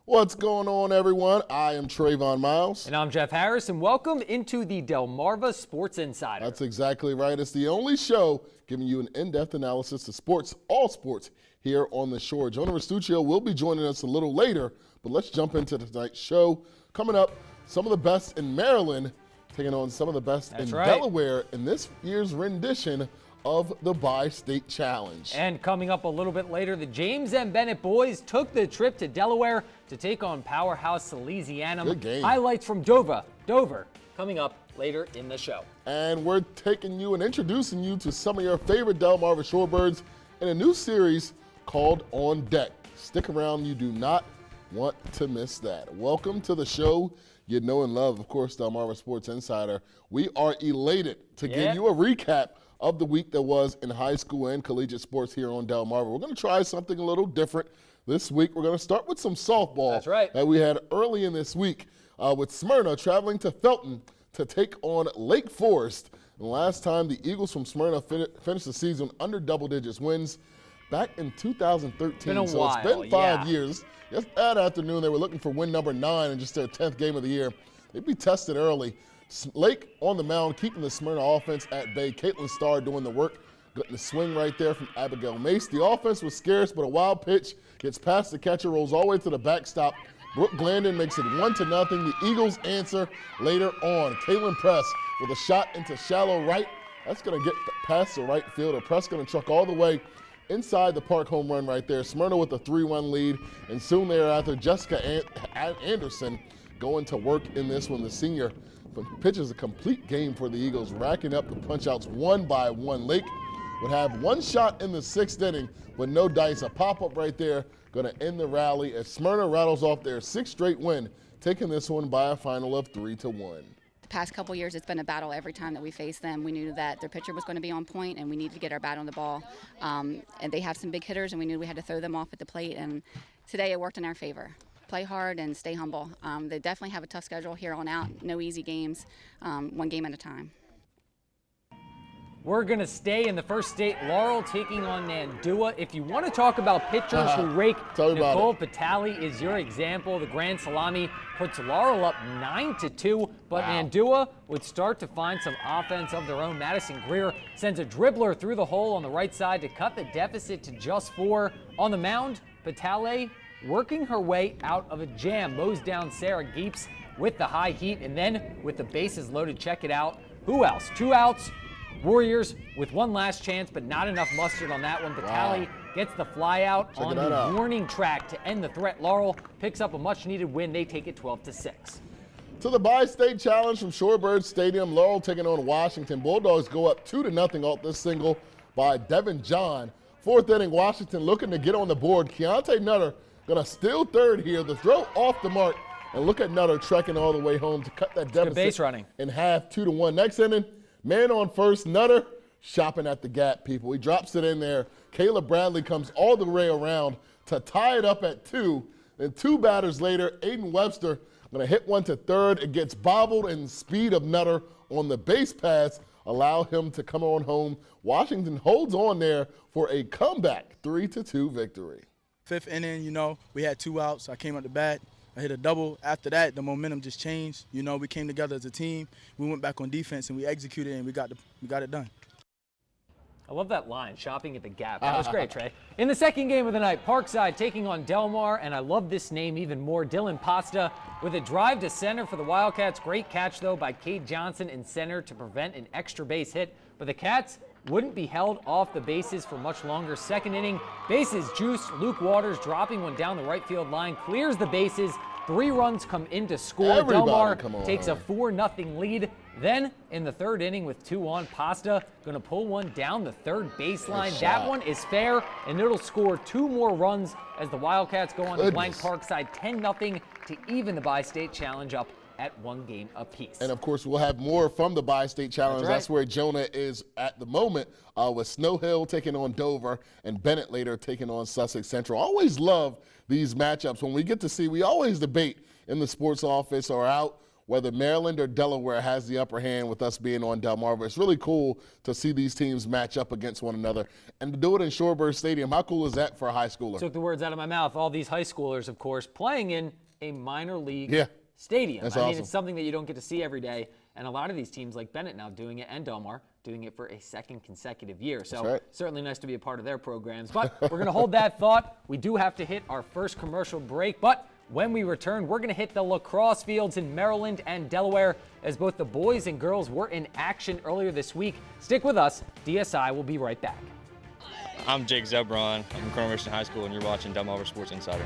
What's going on, everyone? I am Trayvon Miles. And I'm Jeff Harris, and welcome into the Delmarva Sports Insider. That's exactly right. It's the only show giving you an in-depth analysis of sports, all sports, here on the shore. Jonah Restuccio will be joining us a little later, but let's jump into tonight's show. Coming up, some of the best in Maryland taking on some of the best in Delaware in this year's rendition of the Bi-State Challenge. And coming up a little bit later, the James M. Bennett boys took the trip to Delaware to take on powerhouse Salesianum. Good game. Highlights from Dover coming up later in the show. And we're taking you and introducing you to some of your favorite Delmarva Shorebirds in a new series called On Deck. Stick around, you do not want to miss that. Welcome to the show you know and love, of course, Delmarva Sports Insider. We are elated to give you a recap of the week that was in high school and collegiate sports here on Delmarva. We're going to try something a little different this week. We're going to start with some softball that we had early in this week with Smyrna traveling to Felton to take on Lake Forest. And last time the Eagles from Smyrna finished the season under double digits wins back in 2013. It's been 5 years. Yes, that afternoon they were looking for win number 9 in just their 10th game of the year. They'd be tested early. Lake on the mound, keeping the Smyrna offense at bay. Caitlin Starr doing the work, getting the swing right there from Abigail Mace. The offense was scarce, but a wild pitch gets past the catcher, rolls all the way to the backstop. Brooke Glandon makes it 1-0. The Eagles answer later on. Kaylin Press with a shot into shallow right. That's going to get past the right fielder. Press going to truck all the way inside the park home run right there. Smyrna with a 3-1 lead, and soon thereafter, Jessica Anderson going to work in this one. The senior pitches a complete game for the Eagles, racking up the punch-outs one by one. Lake would have one shot in the 6th inning, but no dice. A pop-up right there going to end the rally as Smyrna rattles off their 6th straight win, taking this one by a final of 3-1. The past couple years, it's been a battle every time that we faced them. We knew that their pitcher was going to be on point, and we needed to get our bat on the ball. And they have some big hitters, and we knew we had to throw them off at the plate. And today it worked in our favor. Play hard and stay humble. They definitely have a tough schedule here on out. No easy games, one game at a time. We're going to stay in the first state. Laurel taking on Nandua. If you want to talk about pitchers who rake, Nicole Patali is your example. The Grand Salami puts Laurel up 9-2, but Nandua would start to find some offense of their own. Madison Greer sends a dribbler through the hole on the right side to cut the deficit to just 4. On the mound, Patali working her way out of a jam, mows down Sarah Geeps with the high heat, and then with the bases loaded, check it out. Who else? 2 outs. Warriors with one last chance, but not enough mustard on that one. Patali gets the fly out on the warning track to end the threat. Laurel picks up a much-needed win. They take it 12-6. To the Bi-State Challenge from Shorebird Stadium, Laurel taking on Washington. Bulldogs go up 2-0 off this single by Devin John. 4th inning, Washington looking to get on the board. Keontae Nutter going to steal third here. The throw off the mark, and look at Nutter trekking all the way home to cut that deficit base running in half, 2-1. Next inning, man on first, Nutter shopping at the gap, people. He drops it in there. Kayla Bradley comes all the way around to tie it up at 2. Then 2 batters later, Aiden Webster going to hit one to third. It gets bobbled, and speed of Nutter on the base pass allow him to come on home. Washington holds on there for a comeback 3-2 victory. 5th inning, we had 2 outs. I came up the bat. I hit a double. After that, the momentum just changed. We came together as a team. We went back on defense, and we executed, and we got it done. I love that line, shopping at the gap. That was great, Trey. In the second game of the night, Parkside taking on Delmar, and I love this name even more. Dylan Pasta with a drive to center for the Wildcats. Great catch, though, by Kate Johnson in center to prevent an extra base hit. But the Cats wouldn't be held off the bases for much longer. 2nd inning, bases juiced. Luke Waters dropping one down the right field line, clears the bases. 3 runs come in to score. Delmar takes a 4-0 lead. Then in the 3rd inning with 2 on, Pasta going to pull one down the 3rd baseline. That one is fair, and it'll score 2 more runs as the Wildcats go on to blank Parkside 10-0 to even the Bi-State Challenge up at 1 game apiece. And of course, we'll have more from the Bi-State Challenge. That's where Jonah is at the moment, with Snow Hill taking on Dover and Bennett later taking on Sussex Central. Always love these matchups. When we get to see, we always debate in the sports office or out whether Maryland or Delaware has the upper hand with us being on Delmarva. It's really cool to see these teams match up against one another and to do it in Shorebird Stadium. How cool is that for a high schooler? Took the words out of my mouth. All these high schoolers, of course, playing in a minor league stadium. That's I mean, awesome. it's something that you don't get to see every day. And a lot of these teams like Bennett now doing it, and Delmar doing it for a second consecutive year. So certainly nice to be a part of their programs. But we're going to hold that thought. We do have to hit our first commercial break. But when we return, we're going to hit the lacrosse fields in Maryland and Delaware as both the boys and girls were in action earlier this week. Stick with us. DSI will be right back. I'm Jake Zebron. I'm from Cornwall High School, and you're watching Delmarva Sports Insider.